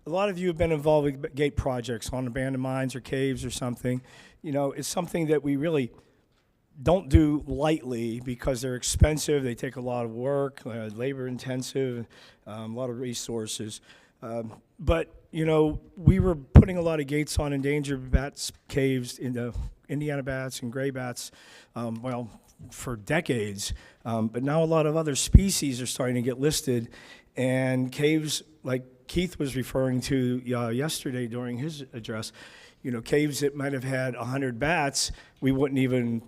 a lot of you have been involved with gate projects on abandoned mines or caves or something. You know, it's something that we really don't do lightly because they're expensive, they take a lot of work, labor intensive, a lot of resources. But, you know, we were putting a lot of gates on endangered bats caves into Indiana bats and gray bats, well, for decades. But now a lot of other species are starting to get listed, and caves like Keith was referring to yesterday during his address, you know, caves that might have had 100 bats, we wouldn't even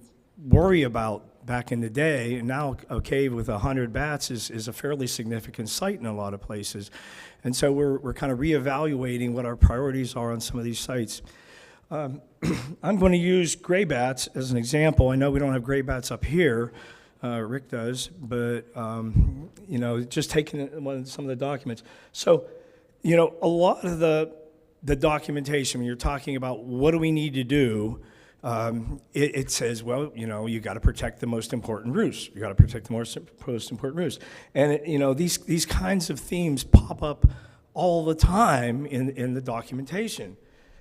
worry about back in the day, and now a cave with 100 bats is a fairly significant site in a lot of places. And so we're kind of reevaluating what our priorities are on some of these sites. I'm going to use gray bats as an example. I know we don't have gray bats up here, Rick does, but you know, just taking some of the documents. So, you know, a lot of the documentation, when you're talking about what do we need to do, it says, well, you know, you got to protect the most important roosts. You got to protect the most important roosts. And, you know, these kinds of themes pop up all the time in the documentation.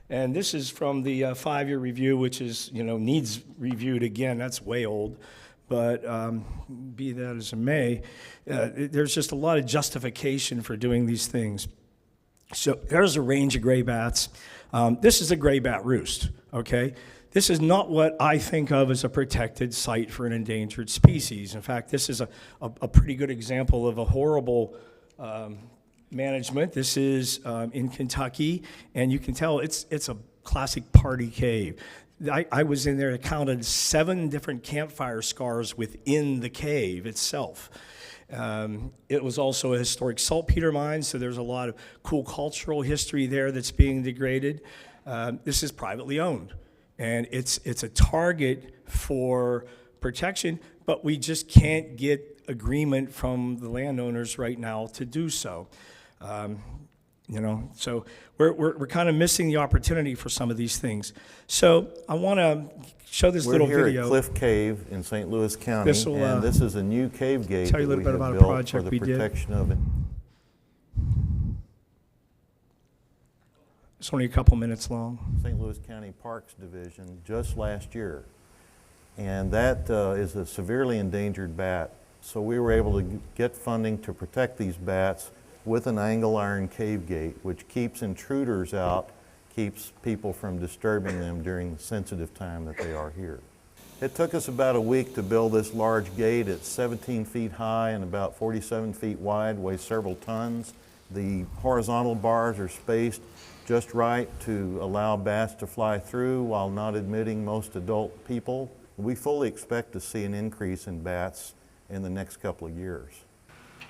And this is from the 5-year review, which is, you know, needs reviewed again. That's way old. But be that as it may, there's just a lot of justification for doing these things. So there's a range of gray bats. This is a gray bat roost, okay? This is not what I think of as a protected site for an endangered species. In fact, this is a pretty good example of a horrible management. This is in Kentucky, and you can tell it's a classic party cave. I was in there, I counted 7 different campfire scars within the cave itself. It was also a historic saltpeter mine, so there's a lot of cool cultural history there that's being degraded. This is privately owned, and it's a target for protection, but we just can't get agreement from the landowners right now to do so. You know, so we're kind of missing the opportunity for some of these things. So I want to show this little video. We're here at Cliff Cave in St. Louis County, and this is a new cave gate tell you a little bit about a project for the we did. protection of it. It's only a couple minutes long. St. Louis County Parks Division just last year, and that is a severely endangered bat. So we were able to get funding to protect these bats with an angle iron cave gate, which keeps intruders out, keeps people from disturbing them during the sensitive time that they are here. It took us about a week to build this large gate. It's 17 feet high and about 47 feet wide, weighs several tons. The horizontal bars are spaced just right to allow bats to fly through while not admitting most adult people. We fully expect to see an increase in bats in the next couple of years.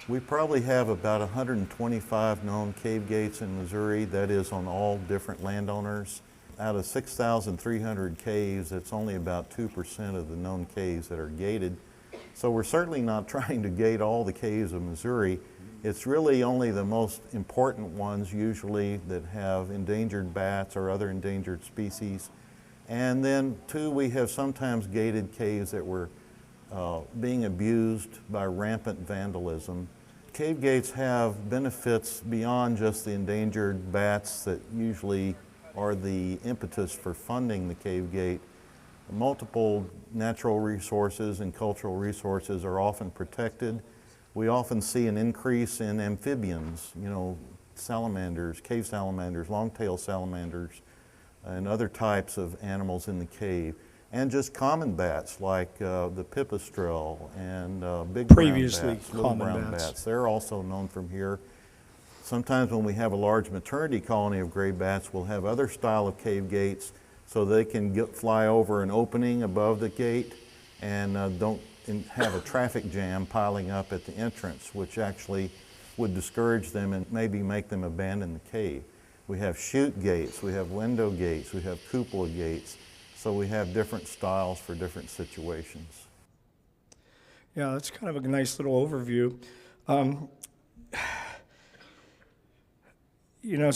We probably have about 125 known cave gates in Missouri, that is on all different landowners. Out of 6,300 caves, it's only about 2% of the known caves that are gated. So we're certainly not trying to gate all the caves of Missouri. It's really only the most important ones usually that have endangered bats or other endangered species. And then too, we have sometimes gated caves that were being abused by rampant vandalism. Cave gates have benefits beyond just the endangered bats that usually are the impetus for funding the cave gate. Multiple natural resources and cultural resources are often protected. We often see an increase in amphibians, you know, salamanders, cave salamanders, long-tailed salamanders, and other types of animals in the cave. And just common bats like the pipistrelle and big previously brown bats, little brown bats. They're also known from here. Sometimes when we have a large maternity colony of gray bats, we'll have other style of cave gates so they can fly over an opening above the gate and don't have a traffic jam piling up at the entrance, which actually would discourage them and maybe make them abandon the cave. We have chute gates, we have window gates, we have cupola gates. So we have different styles for different situations. Yeah, that's kind of a nice little overview. You know,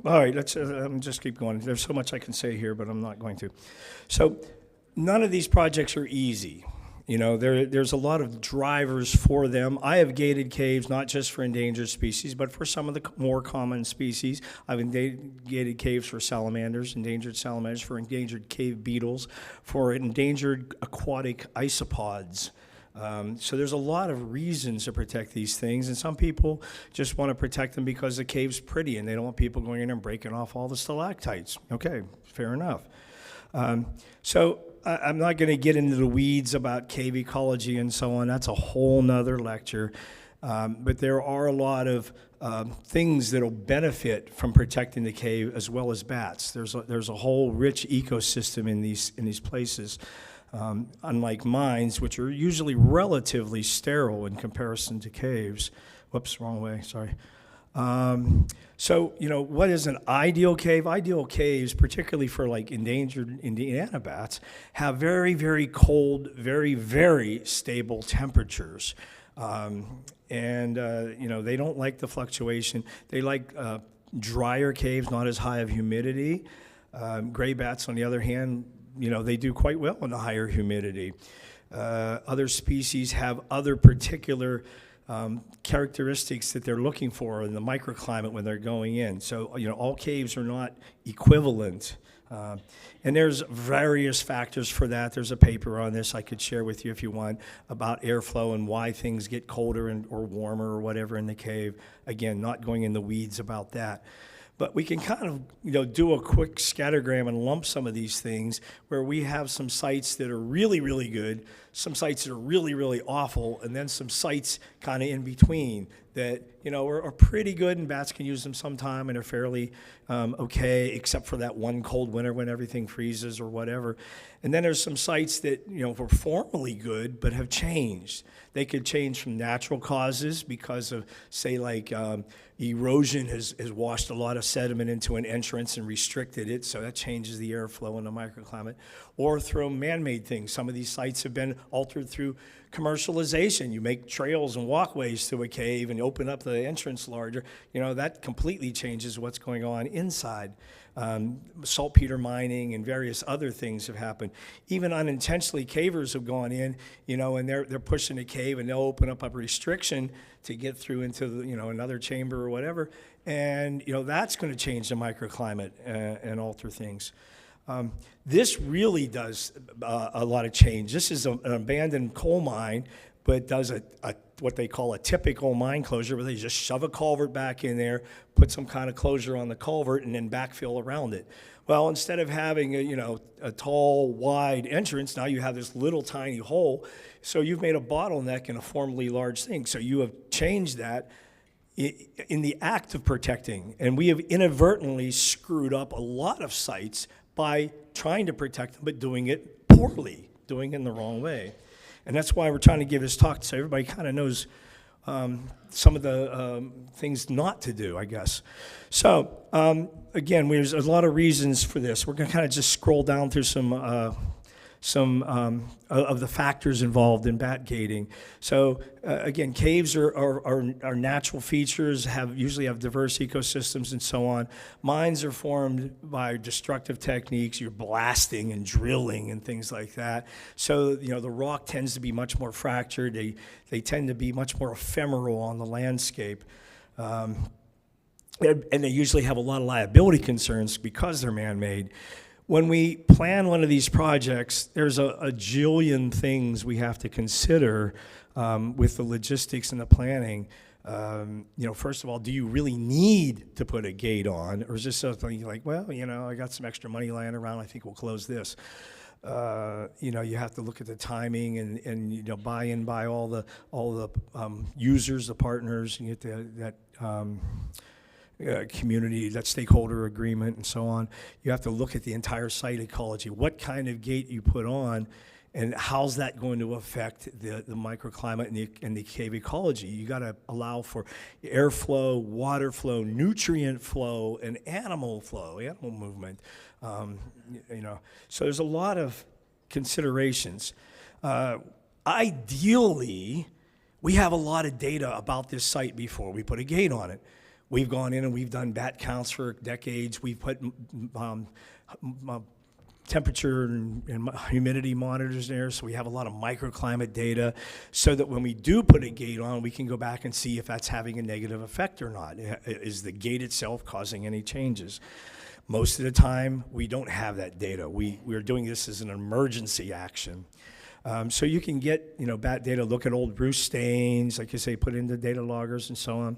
all right, let's just keep going. There's so much I can say here, but I'm not going to. So none of these projects are easy. There's a lot of drivers for them. I have gated caves not just for endangered species, but for some of the more common species. I've gated caves for salamanders, for endangered cave beetles, for endangered aquatic isopods. So there's a lot of reasons to protect these things, and some people just want to protect them because the cave's pretty and they don't want people going in and breaking off all the stalactites. Okay, fair enough. So I'm not going to get into the weeds about cave ecology and so on. That's a whole nother lecture. But there are a lot of things that will benefit from protecting the cave as well as bats. There's a whole rich ecosystem in these places. Unlike mines, which are usually relatively sterile in comparison to caves. Whoops, wrong way, sorry. So, what is an ideal cave? Ideal caves, particularly for like endangered Indiana bats, have very, very cold, very, very stable temperatures. They don't like the fluctuation. They like drier caves, not as high of humidity. Gray bats, on the other hand, they do quite well in the higher humidity. Other species have other particular characteristics that they're looking for in the microclimate when they're going in. So, all caves are not equivalent. And there's various factors for that. There's a paper on this I could share with you if you want about airflow and why things get colder or warmer or whatever in the cave. Again, not going in the weeds about that. But we can kind of, do a quick scattergram and lump some of these things where we have some sites that are really, really good, some sites that are really, really awful, and then some sites kind of in between that, are pretty good, and bats can use them sometime and are fairly okay, except for that one cold winter when everything freezes or whatever. And then there's some sites that, were formerly good but have changed. They could change from natural causes because of, say, like erosion has washed a lot of sediment into an entrance and restricted it, so that changes the airflow in the microclimate. Or through man-made things. Some of these sites have been altered through commercialization. You make trails and walkways through a cave and open up the entrance larger. That completely changes what's going on inside. Saltpeter mining and various other things have happened. Even unintentionally, cavers have gone in, and they're pushing a cave, and they'll open up a restriction to get through into another chamber or whatever, and that's going to change the microclimate and alter things. This really does a lot of change. This is an abandoned coal mine, but does what they call a typical mine closure, where they just shove a culvert back in there, put some kind of closure on the culvert, and then backfill around it. Well, instead of having a tall, wide entrance, now you have this little tiny hole. So you've made a bottleneck in a formerly large thing. So you have changed that in the act of protecting. And we have inadvertently screwed up a lot of sites by trying to protect them, but doing it poorly, doing it in the wrong way. And that's why we're trying to give this talk so everybody kind of knows some of the things not to do, I guess. So, again, there's a lot of reasons for this. We're going to kind of just scroll down through some of the factors involved in bat gating. So again, caves are natural features, usually have diverse ecosystems and so on. Mines are formed by destructive techniques. You're blasting and drilling and things like that. So the rock tends to be much more fractured. They tend to be much more ephemeral on the landscape. And they usually have a lot of liability concerns because they're man-made. When we plan one of these projects, there's a jillion things we have to consider with the logistics and the planning. First of all, do you really need to put a gate on? Or is this something like, well, I got some extra money lying around, I think we'll close this. You have to look at the timing and buy in by all the users, the partners, and get that community, that stakeholder agreement and so on. You have to look at the entire site ecology, what kind of gate you put on, and how's that going to affect the microclimate and the cave ecology. You got to allow for airflow, water flow, nutrient flow, and animal flow, animal movement. So there's a lot of considerations. Ideally, we have a lot of data about this site before we put a gate on it. We've gone in and we've done bat counts for decades. We've put temperature and humidity monitors there, so we have a lot of microclimate data, so that when we do put a gate on, we can go back and see if that's having a negative effect or not. Is the gate itself causing any changes? Most of the time, we don't have that data. We're doing this as an emergency action. So you can get, bat data, look at old roost stains, like you say, put into data loggers and so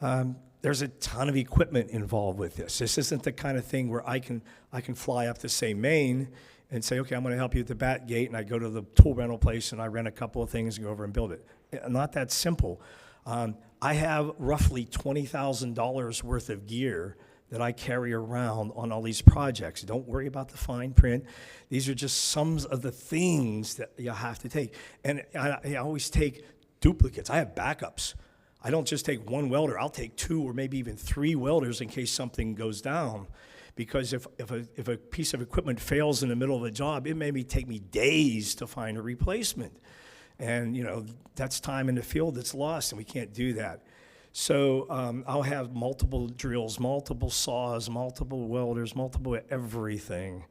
on. There's a ton of equipment involved with this. This isn't the kind of thing where I can fly up to, say, Maine and say, okay, I'm going to help you with the bat gate, and I go to the tool rental place and I rent a couple of things and go over and build it. Not that simple. I have roughly $20,000 worth of gear that I carry around on all these projects. Don't worry about the fine print. These are just some of the things that you have to take. And I always take duplicates. I have backups. I don't just take one welder. I'll take 2 or maybe even 3 welders in case something goes down. Because if a piece of equipment fails in the middle of a job, it may take me days to find a replacement. And that's time in the field that's lost, and we can't do that. So I'll have multiple drills, multiple saws, multiple welders, multiple everything.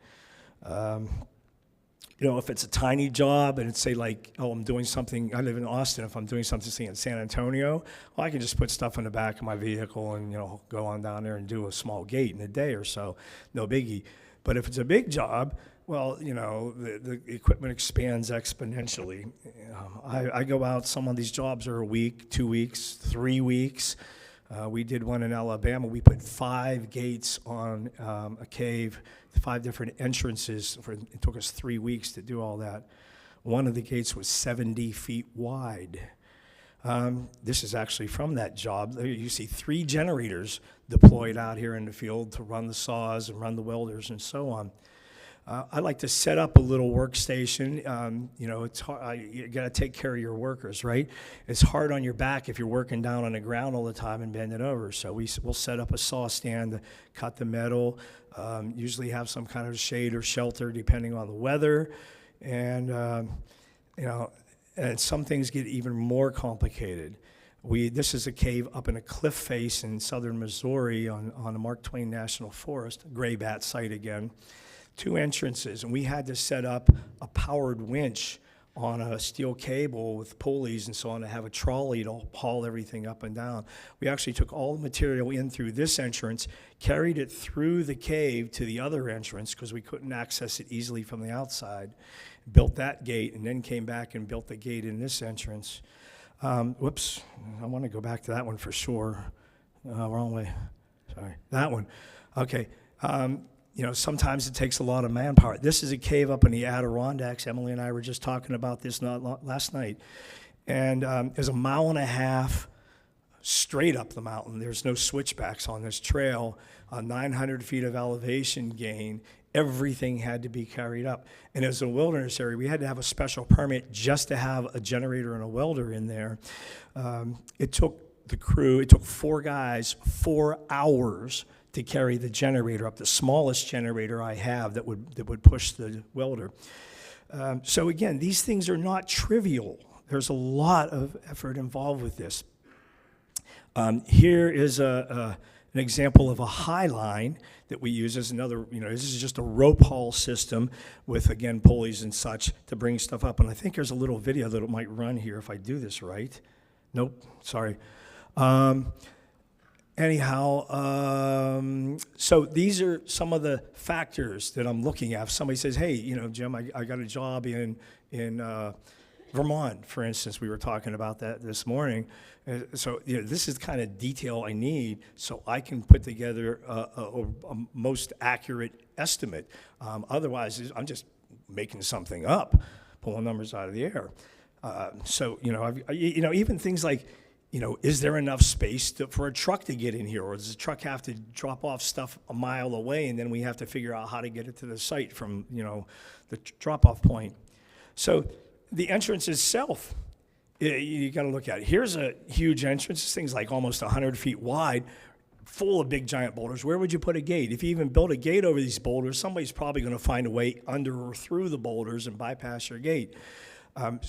If it's a tiny job and it's, say, like, oh, I'm doing something, I live in Austin, if I'm doing something, say, in San Antonio, well, I can just put stuff in the back of my vehicle and, go on down there and do a small gate in a day or so, no biggie. But if it's a big job, well, the equipment expands exponentially. I go out, some of these jobs are a week, 2 weeks, 3 weeks. We did one in Alabama. We put 5 gates on a cave, 5 different entrances. It took us 3 weeks to do all that. One of the gates was 70 feet wide. This is actually from that job. You see 3 generators deployed out here in the field to run the saws and run the welders and so on. I like to set up a little workstation. It's hard. You got to take care of your workers, right? It's hard on your back if you're working down on the ground all the time and bending over. So we'll set up a saw stand to cut the metal. Usually have some kind of shade or shelter depending on the weather, and and some things get even more complicated. This is a cave up in a cliff face in southern Missouri on the Mark Twain National Forest, gray bat site again. 2 entrances, and we had to set up a powered winch on a steel cable with pulleys and so on to have a trolley to haul everything up and down. We actually took all the material in through this entrance, carried it through the cave to the other entrance because we couldn't access it easily from the outside, built that gate, and then came back and built the gate in this entrance. Whoops, I want to go back to that one for sure. Wrong way, sorry, that one. Okay. Sometimes it takes a lot of manpower. This is a cave up in the Adirondacks. Emily and I were just talking about this last night. And there's 1.5 miles straight up the mountain. There's no switchbacks on this trail. 900 feet of elevation gain. Everything had to be carried up. And as a wilderness area, we had to have a special permit just to have a generator and a welder in there. It took 4 guys 4 hours to carry the generator up, the smallest generator I have that would push the welder. So again, these things are not trivial. There's a lot of effort involved with this. Here is an example of a high line that we use as another, this is just a rope haul system with, again, pulleys and such to bring stuff up. And I think there's a little video that might run here if I do this right. Nope, sorry. So these are some of the factors that I'm looking at. If somebody says, hey, Jim, I got a job in Vermont, for instance. We were talking about that this morning. So this is the kind of detail I need so I can put together a most accurate estimate. Otherwise, I'm just making something up, pulling numbers out of the air. Even things like, is there enough space for a truck to get in here? Or does the truck have to drop off stuff a mile away and then we have to figure out how to get it to the site from, the drop-off point? So the entrance itself, you got to look at it. Here's a huge entrance. This thing's like almost 100 feet wide, full of big giant boulders. Where would you put a gate? If you even build a gate over these boulders, somebody's probably going to find a way under or through the boulders and bypass your gate. What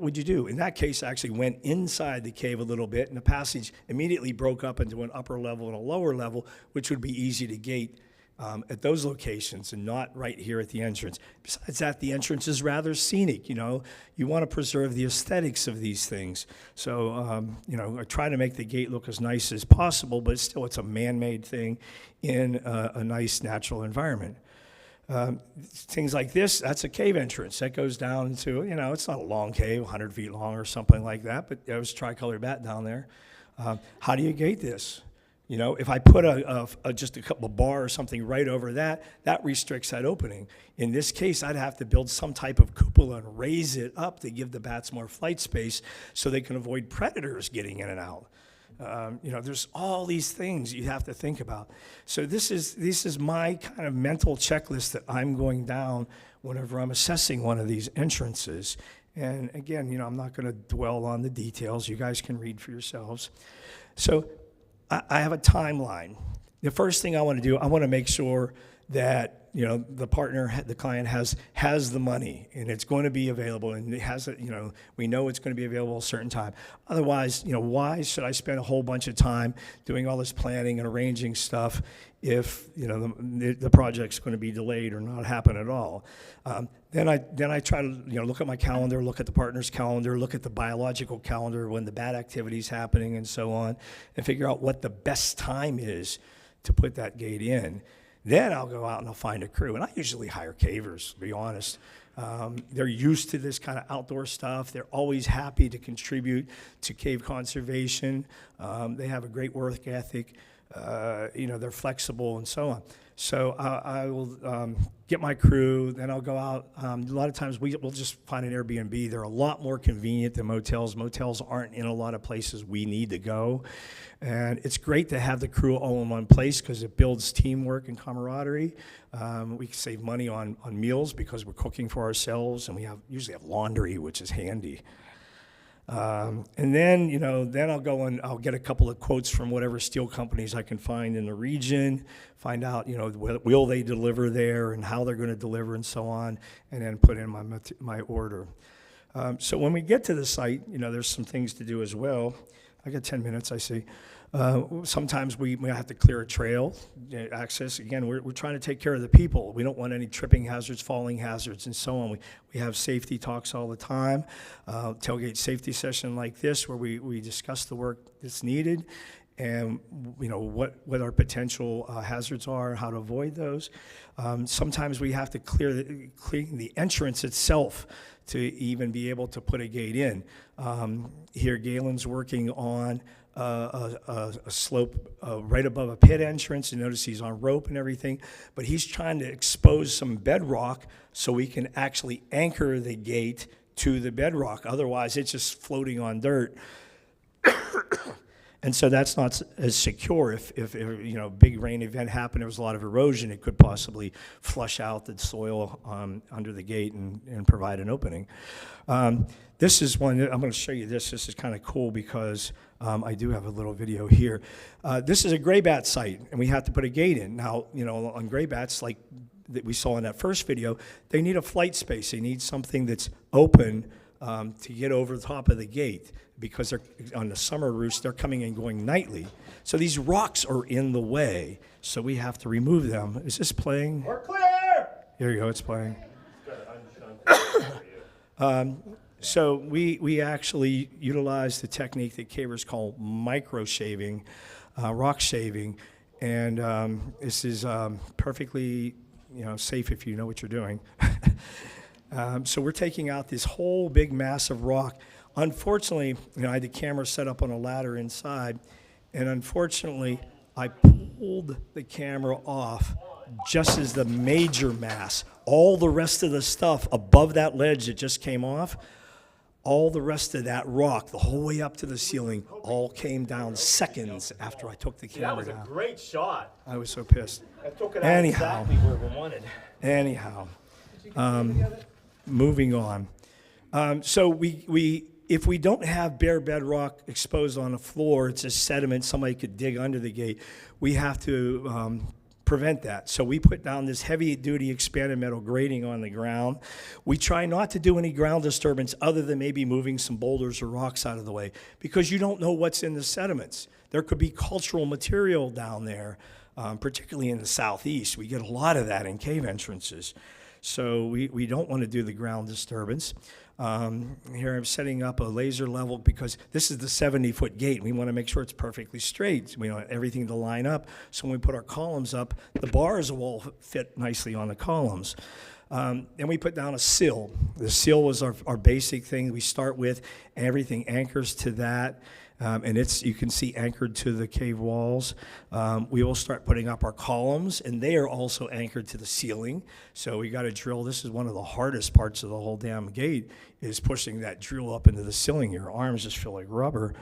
would you do? In that case, I actually went inside the cave a little bit, and the passage immediately broke up into an upper level and a lower level, which would be easy to gate at those locations and not right here at the entrance. Besides that, the entrance is rather scenic, you know. You want to preserve the aesthetics of these things. So, you know, I try to make the gate look as nice as possible, but still it's a man-made thing in a nice natural environment. Things like this, that's a cave entrance. That goes down into, you know, it's not a long cave, 100 feet long or something like that, but there was tricolor bat down there. How do you gate this? You know, if I put just a couple of bar or something right over that, that restricts that opening. In this case, I'd have to build some type of cupola and raise it up to give the bats more flight space so they can avoid predators getting in and out. You know, there's all these things you have to think about. So this is my kind of mental checklist that I'm going down whenever I'm assessing one of these entrances. And again, you know, I'm not going to dwell on the details. You guys can read for yourselves. So I have a timeline. The first thing I want to do, I want to make sure that, you know, the partner, the client has the money and it's going to be available, and it has it, you know, we know it's going to be available at a certain time. Otherwise, you know, why should I spend a whole bunch of time doing all this planning and arranging stuff if, you know, the project's going to be delayed or not happen at all? Then I try to, you know, look at my calendar, look at the partner's calendar, look at the biological calendar when the bat activity's happening and so on, and figure out what the best time is to put that gate in. Then I'll go out and I'll find a crew, and I usually hire cavers, to be honest. They're used to this kind of outdoor stuff. They're always happy to contribute to cave conservation. They have a great work ethic. You know, they're flexible and so on. So I will get my crew, then I'll go out. A lot of times we'll just find an Airbnb. They're a lot more convenient than motels. Motels aren't in a lot of places we need to go. And it's great to have the crew all in one place because it builds teamwork and camaraderie. We can save money on meals because we're cooking for ourselves, and we usually have laundry, which is handy. And then, you know, then I'll go and I'll get a couple of quotes from whatever steel companies I can find in the region, find out, you know, will they deliver there and how they're going to deliver and so on, and then put in my order. So when we get to the site, you know, there's some things to do as well. I got 10 minutes, I see. Sometimes we have to clear a trail, access. Again, we're trying to take care of the people. We don't want any tripping hazards, falling hazards, and so on. We have safety talks all the time. Tailgate safety session like this where we discuss the work that's needed and, you know, what our potential hazards are, how to avoid those. Sometimes we have to clean the entrance itself to even be able to put a gate in. Here, Galen's working on a slope right above a pit entrance. You notice he's on rope and everything, but he's trying to expose some bedrock so we can actually anchor the gate to the bedrock. Otherwise, it's just floating on dirt. And so that's not as secure. If you know, big rain event happened, there was a lot of erosion, it could possibly flush out the soil under the gate and provide an opening. This is one, I'm going to show you this. This is kind of cool because I do have a little video here. This is a gray bat site, and we have to put a gate in. Now, you know, on gray bats, like that we saw in that first video, they need a flight space. They need something that's open to get over the top of the gate, because they're on the summer roost, they're coming and going nightly. So these rocks are in the way, so we have to remove them. Is this playing? We're clear! Here you go, it's playing. So we actually utilize the technique that cavers call micro shaving, rock shaving, and this is perfectly, you know, safe if you know what you're doing. So we're taking out this whole big mass of rock. Unfortunately, you know, I had the camera set up on a ladder inside, and unfortunately, I pulled the camera off just as the major mass, all the rest of the stuff above that ledge that just came off, all the rest of that rock, the whole way up to the ceiling, all came down seconds after I took the camera down. That was a great shot. I was so pissed. I took it out exactly where we wanted. Anyhow, moving on. So if we don't have bare bedrock exposed on the floor, it's just sediment, somebody could dig under the gate, we have to prevent that. So we put down this heavy-duty expanded metal grating on the ground. We try not to do any ground disturbance other than maybe moving some boulders or rocks out of the way, because you don't know what's in the sediments. There could be cultural material down there. particularly in the southeast. We get a lot of that in cave entrances. So we don't want to do the ground disturbance. Here I'm setting up a laser level because this is the 70-foot gate. We want to make sure it's perfectly straight. We want everything to line up. So when we put our columns up, the bars will all fit nicely on the columns. And we put down a sill. The sill was our basic thing we start with, and everything anchors to that. And you can see anchored to the cave walls. We will start putting up our columns, and they are also anchored to the ceiling. So we got to drill. This is one of the hardest parts of the whole damn gate, is pushing that drill up into the ceiling. Your arms just feel like rubber.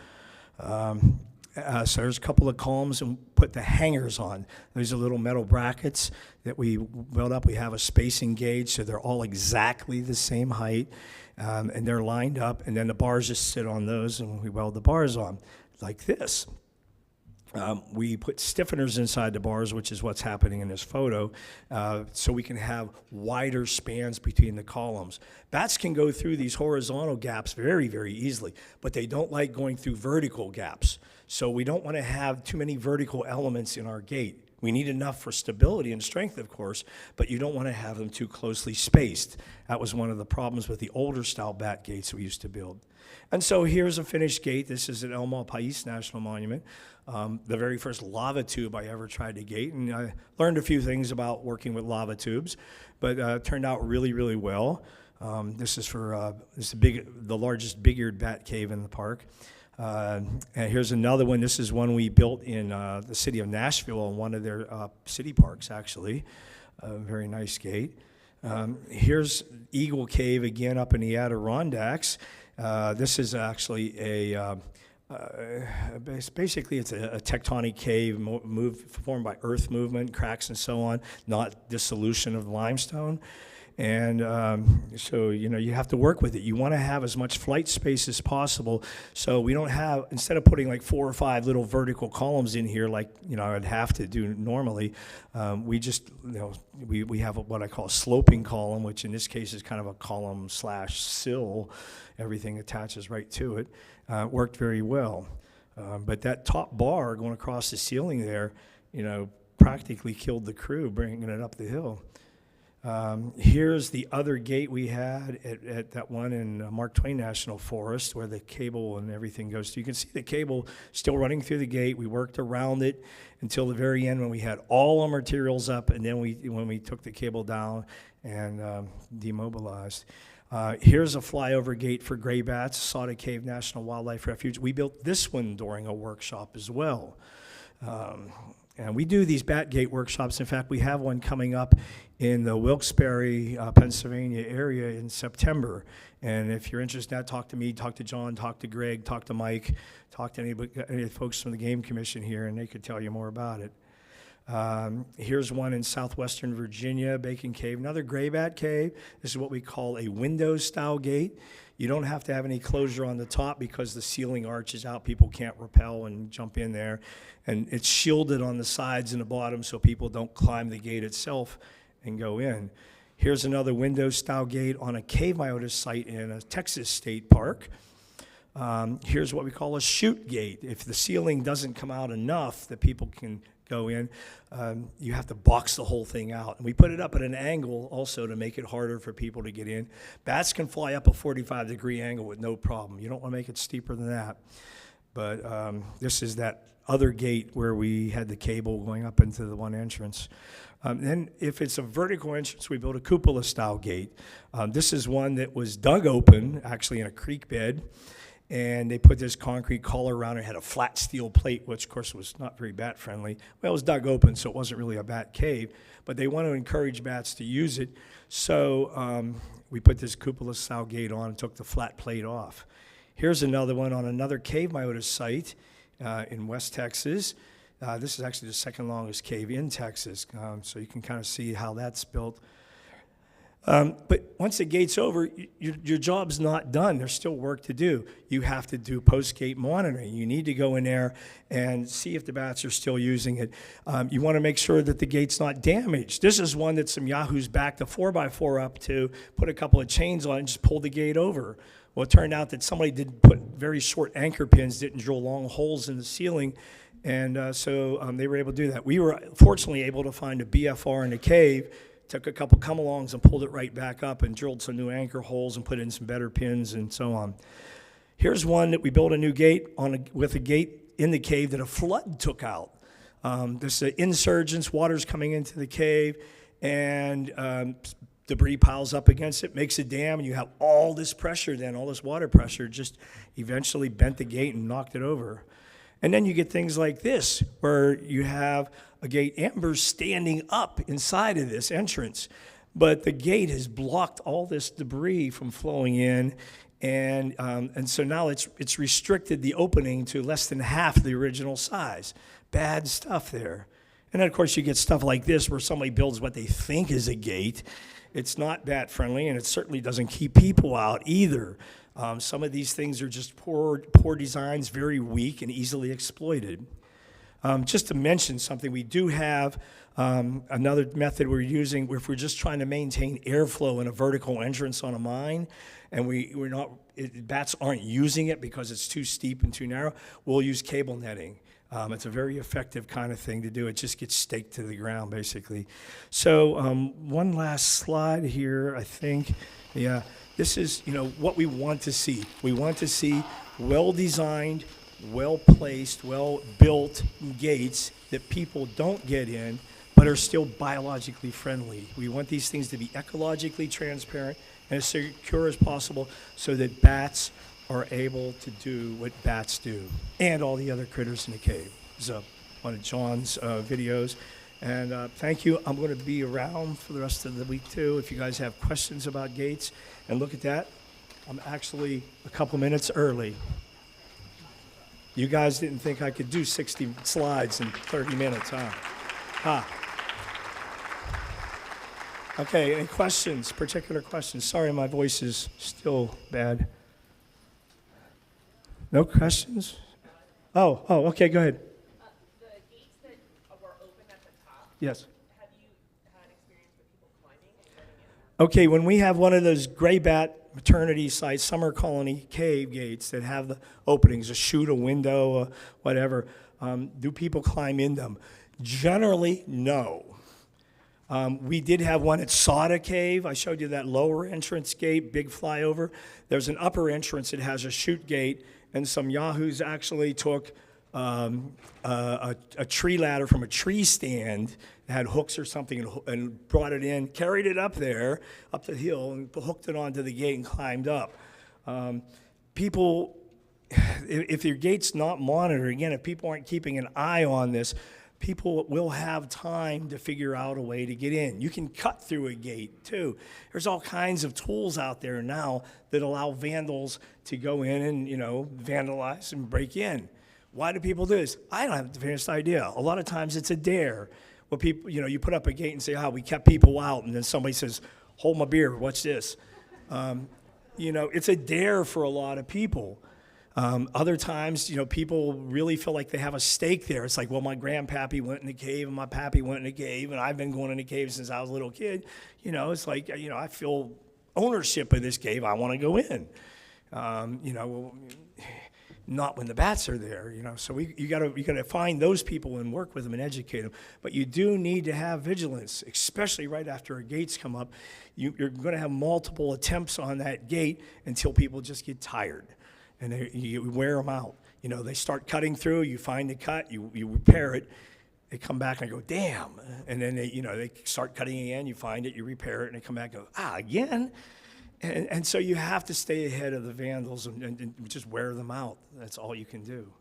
So there's a couple of columns, and put the hangers on. These are little metal brackets that we weld up. We have a spacing gauge, so they're all exactly the same height. And they're lined up, and then the bars just sit on those, and we weld the bars on like this. We put stiffeners inside the bars, which is what's happening in this photo, so we can have wider spans between the columns. Bats can go through these horizontal gaps very, very easily, but they don't like going through vertical gaps. So we don't want to have too many vertical elements in our gate. We need enough for stability and strength, of course, but you don't want to have them too closely spaced. That was one of the problems with the older style bat gates we used to build. And so here's a finished gate. This is at El Malpais National Monument, the very first lava tube I ever tried to gate. And I learned a few things about working with lava tubes, but it turned out really, really well. This is the largest big-eared bat cave in the park. And here's another one. This is one we built in the city of Nashville on one of their city parks, actually. A very nice gate. Here's Eagle Cave again up in the Adirondacks. This is actually basically it's a tectonic cave formed by earth movement, cracks and so on, not dissolution of limestone. And so, you have to work with it. You want to have as much flight space as possible. So we don't have, instead of putting like 4 or 5 little vertical columns in here like, I'd have to do normally, we just, we have what I call a sloping column, which in this case is kind of a column / sill. Everything attaches right to it. Worked very well. But that top bar going across the ceiling there, practically killed the crew bringing it up the hill. Here's the other gate we had at that one in Mark Twain National Forest where the cable and everything goes through. You can see the cable still running through the gate. We worked around it until the very end when we had all our materials up, and then when we took the cable down and demobilized. Here's a flyover gate for gray bats, Sauda Cave National Wildlife Refuge. We built this one during a workshop as well. And we do these bat gate workshops. In fact, we have one coming up in the Wilkes-Barre, Pennsylvania area in September. And if you're interested in that, talk to me, talk to John, talk to Greg, talk to Mike, talk to any of the folks from the Game Commission here, and they could tell you more about it. Here's one in southwestern Virginia, Bacon Cave, another gray bat cave. This is what we call a window-style gate. You don't have to have any closure on the top because the ceiling arches out. People can't rappel and jump in there. And it's shielded on the sides and the bottom so people don't climb the gate itself and go in. Here's another window-style gate on a cave myotis site in a Texas state park. Here's what we call a chute gate. If the ceiling doesn't come out enough that people can go in, you have to box the whole thing out. And we put it up at an angle also to make it harder for people to get in. Bats can fly up a 45-degree angle with no problem. You don't want to make it steeper than that. But this is that other gate where we had the cable going up into the one entrance. Then if it's a vertical entrance, we built a cupola-style gate. This is one that was dug open, actually in a creek bed. And they put this concrete collar around it, had a flat steel plate, which of course was not very bat friendly. Well, it was dug open, so it wasn't really a bat cave, but they want to encourage bats to use it. So we put this cupola-style gate on and took the flat plate off. Here's another one on another cave myotis site in West Texas. This is actually the second longest cave in Texas, so you can kind of see how that's built. But once the gate's over, your job's not done. There's still work to do. You have to do post-gate monitoring. You need to go in there and see if the bats are still using it. You want to make sure that the gate's not damaged. This is one that some yahoos backed a 4x4 up to, put a couple of chains on it, and just pulled the gate over. Well, it turned out that somebody didn't put very short anchor pins, didn't drill long holes in the ceiling, And so they were able to do that. We were fortunately able to find a BFR in the cave, took a couple come-alongs and pulled it right back up and drilled some new anchor holes and put in some better pins and so on. Here's one that we built a new gate with a gate in the cave that a flood took out. This is insurgents, water's coming into the cave, and debris piles up against it, makes a dam, and you have all this pressure then, all this water pressure just eventually bent the gate and knocked it over. And then you get things like this, where you have a gate amber standing up inside of this entrance, but the gate has blocked all this debris from flowing in, and so now it's restricted the opening to less than half the original size. Bad stuff there. And then, of course, you get stuff like this where somebody builds what they think is a gate. It's not bat friendly, and it certainly doesn't keep people out either. Some of these things are just poor designs, very weak and easily exploited. Just to mention something, we do have another method we're using if we're just trying to maintain airflow in a vertical entrance on a mine, and bats aren't using it because it's too steep and too narrow. We'll use cable netting. It's a very effective kind of thing to do. It just gets staked to the ground, basically. So one last slide here, I think. Yeah, this is what we want to see. We want to see well-designed, well-placed, well-built gates that people don't get in, but are still biologically friendly. We want these things to be ecologically transparent and as secure as possible so that bats are able to do what bats do, and all the other critters in the cave. This is one of John's videos. And thank you. I'm going to be around for the rest of the week, too, if you guys have questions about gates. And look at that. I'm actually a couple minutes early. You guys didn't think I could do 60 slides in 30 minutes, huh? Okay, any questions, particular questions? Sorry, my voice is still bad. No questions? Oh, okay, go ahead. The gates that were open at the top, Yes. have you had experience with people climbing and getting in? Okay, when we have one of those gray bat maternity site summer colony cave gates that have the openings, a chute, a window, whatever, do people climb in them? Generally, no. We did have one at Sada Cave. I showed you that lower entrance gate, big flyover. There's an upper entrance that has a chute gate, and some yahoos actually took a tree ladder from a tree stand, had hooks or something, and brought it in, carried it up there, up the hill, and hooked it onto the gate and climbed up. People, if your gate's not monitored, again, if people aren't keeping an eye on this, people will have time to figure out a way to get in. You can cut through a gate, too. There's all kinds of tools out there now that allow vandals to go in and, vandalize and break in. Why do people do this? I don't have the faintest idea. A lot of times it's a dare. Where people, you put up a gate and say, we kept people out, and then somebody says, hold my beer, what's this? It's a dare for a lot of people. Other times, people really feel like they have a stake there. It's like, well, my grandpappy went in the cave, and my pappy went in the cave, and I've been going in the cave since I was a little kid. It's like, I feel ownership of this cave. I want to go in. Not when the bats are there, So you gotta find those people and work with them and educate them. But you do need to have vigilance, especially right after a gate's come up. You're going to have multiple attempts on that gate until people just get tired. And you wear them out. They start cutting through, you find the cut, you repair it, they come back and go, damn. And then they start cutting again, you find it, you repair it, and they come back and go, again? And so you have to stay ahead of the vandals and just wear them out. That's all you can do.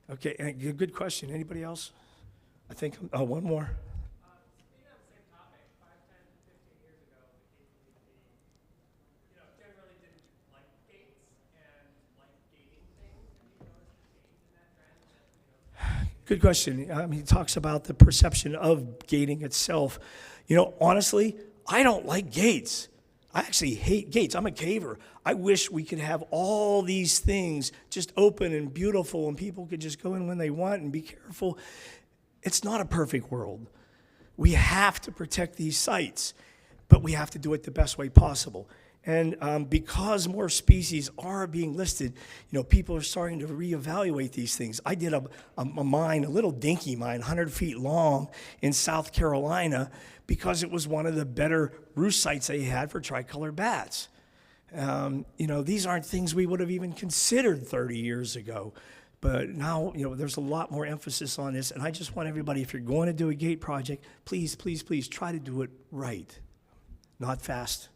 Okay, and good question. Anybody else? I think, one more. Speaking on the same topic, 5, 10, 15 years ago, the generally didn't like gates and like gating things. Have you noticed a change in that trend? Good question. He talks about the perception of gating itself. Honestly, I don't like gates. I actually hate gates. I'm a caver. I wish we could have all these things just open and beautiful and people could just go in when they want and be careful. It's not a perfect world. We have to protect these sites, but we have to do it the best way possible. And because more species are being listed, people are starting to reevaluate these things. I did a mine, a little dinky mine, 100 feet long in South Carolina, because it was one of the better roost sites they had for tricolor bats. These aren't things we would have even considered 30 years ago. But now, there's a lot more emphasis on this. And I just want everybody, if you're going to do a gate project, please, please, please try to do it right, not fast.